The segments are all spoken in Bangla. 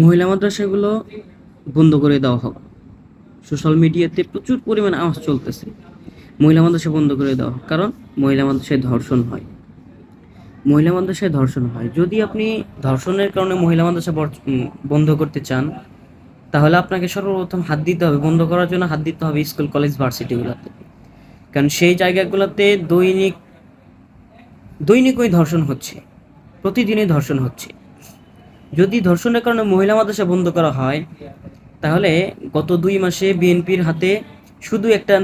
মহিলা মাদ্রাসাগুলো বন্ধ করে দেওয়া হোক। সোশ্যাল মিডিয়াতে প্রচুর পরিমাণে আওয়াজ চলতেছে মহিলা মাদ্রাসা বন্ধ করে দেওয়া হোক, কারণ মহিলা মাদ্রাসায় ধর্ষণ হয়। মহিলা মাদ্রাসায় ধর্ষণ হয়। যদি আপনি ধর্ষণের কারণে মহিলা মাদ্রাসা বন্ধ করতে চান, তাহলে আপনাকে সর্বপ্রথম হাত দিতে হবে, বন্ধ করার জন্য হাত দিতে হবে স্কুল কলেজ ভার্সিটিগুলোতে। কারণ সেই জায়গাগুলোতে দৈনিক দৈনিকই ধর্ষণ হচ্ছে, প্রতিদিনই ধর্ষণ হচ্ছে। যদি ধর্ষণের কারণে মহিলা মাদ্রাসা বন্ধ করা হয়, তাহলে গত ২ মাসে বিএনপির হাতে, শুধু একটা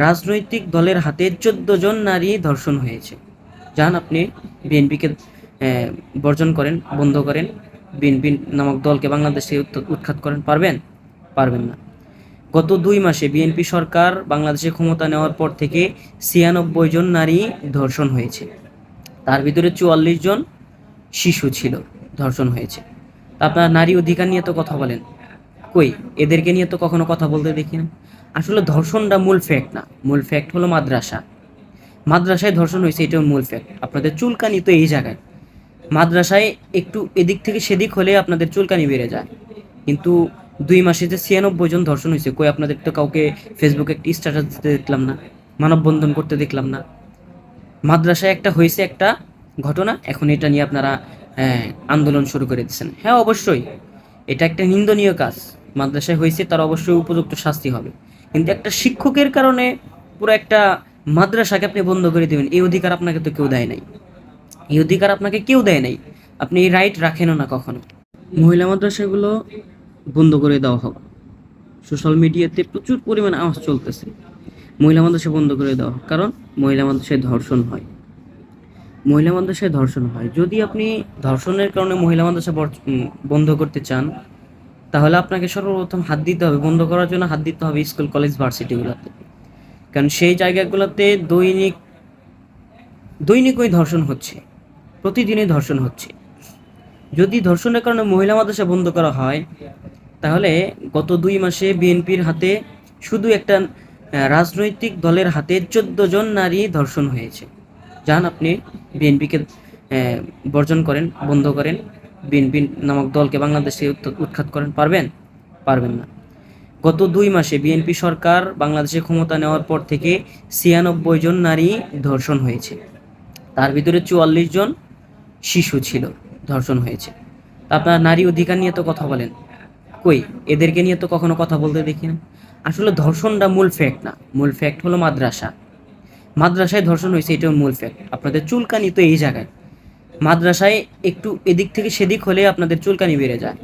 রাজনৈতিক দলের হাতে ১৪ জন নারী ধর্ষণ হয়েছে। যান আপনি বিএনপিকে বর্জন করেন, বন্ধ করেন। বিএনপি নামক দলকে বাংলাদেশ থেকে উৎখাত করেন। পারবেন? পারবেন না। গত ২ মাসে বিএনপি সরকার বাংলাদেশে ক্ষমতা নেওয়ার পর থেকে ৯৬ জন নারী ধর্ষণ হয়েছে। তার ভিতরে ৪৪ জন শিশু ছিল, ধর্ষণ হয়েছে। আপনারা নারী অধিকার নিয়ে তো কথা বলেন, কই এদেরকে নিয়ে তো কখনো কথা বলতে দেখি না। আসলে ধর্ষণটা মূল ফ্যাক্ট না, মূল ফ্যাক্ট হলো মাদ্রাসায় ধর্ষণ হয়েছে, এটাও মূল ফ্যাক্ট। আপনাদের চুলকানি তো এই জায়গায়, মাদ্রাসায় একটু এদিক থেকে সেদিক হলে আপনাদের চুলকানি বেড়ে যায়। কিন্তু ২ মাসে যে ৯৬ জন ধর্ষণ হয়েছে, কই আপনাদের তো কাউকে ফেসবুকে একটি স্ট্যাটাস দিতে দেখলাম না, মানববন্ধন করতে দেখলাম না। মাদ্রাসায় একটা হয়েছে একটা ঘটনা, এখন এটা নিয়ে আপনারা আন্দোলন শুরু করে দিচ্ছেন। হ্যাঁ, অবশ্যই এটা একটা নিন্দনীয় কাজ। মাদ্রাসায় হয়েছে, তার অবশ্যই উপযুক্ত শাস্তি হবে। কিন্তু একটা শিক্ষকের কারণে পুরো একটা মাদ্রাসাকে আপনি বন্ধ করে দেবেন, এই অধিকার আপনাকে তো কেউ দেয় নাই। এই অধিকার আপনাকে কেউ দেয় নাই, আপনি এই রাইট রাখেনও না কখনো। মহিলা মাদ্রাসাগুলো বন্ধ করে দেওয়া হোক। সোশ্যাল মিডিয়াতে প্রচুর পরিমাণে আওয়াজ চলতেছে মহিলা মাদ্রাসা বন্ধ করে দেওয়া হোক, কারণ মহিলা মাদ্রাসায় ধর্ষণ হয়। মহিলা মাদ্রাসায় ধর্ষণ হয়। যদি আপনি ধর্ষণের কারণে মহিলা মাদ্রাসা বন্ধ করতে চান, তাহলে আপনাকে সর্বপ্রথম হাত দিতে হবে, বন্ধ করার জন্য হাত দিতে হবে স্কুল কলেজ ভার্সিটিগুলোতে। কারণ সেই জায়গাগুলোতে দৈনিকই ধর্ষণ হচ্ছে, প্রতিদিনই ধর্ষণ হচ্ছে। যদি ধর্ষণের কারণে মহিলা মাদ্রাসা বন্ধ করা হয়, তাহলে গত ২ মাসে বিএনপির হাতে, শুধু একটা রাজনৈতিক দলের হাতে ১৪ জন নারী ধর্ষণ হয়েছে। যান আপনি বিএনপিকে বর্জন করেন, বন্ধ করেন। বিএনপি নামক দলকে বাংলাদেশ থেকে উৎখাত করেন। পারবেন? পারবেন না। গত ২ মাসে বিএনপি সরকার বাংলাদেশে ক্ষমতা নেওয়ার পর থেকে ৯৬ জন নারী ধর্ষণ হয়েছে। তার ভিতরে ৪৪ জন শিশু ছিল, ধর্ষণ হয়েছে। আপনারা নারী অধিকার নিয়ে তো কথা বলেন, কই এদেরকে নিয়ে তো কখনো কথা বলতে দেখি না। আসলে ধর্ষণটা মূল ফ্যাক্ট না, মূল ফ্যাক্ট হলো মাদ্রাসায় ধর্ষণ হয়েছে, এটাও মূল ফ্যাক্ট। আপনাদের চুলকানি তো এই জায়গায়, মাদ্রাসায় একটু এদিক থেকে সেদিক হলে আপনাদের চুলকানি বেড়ে যায়।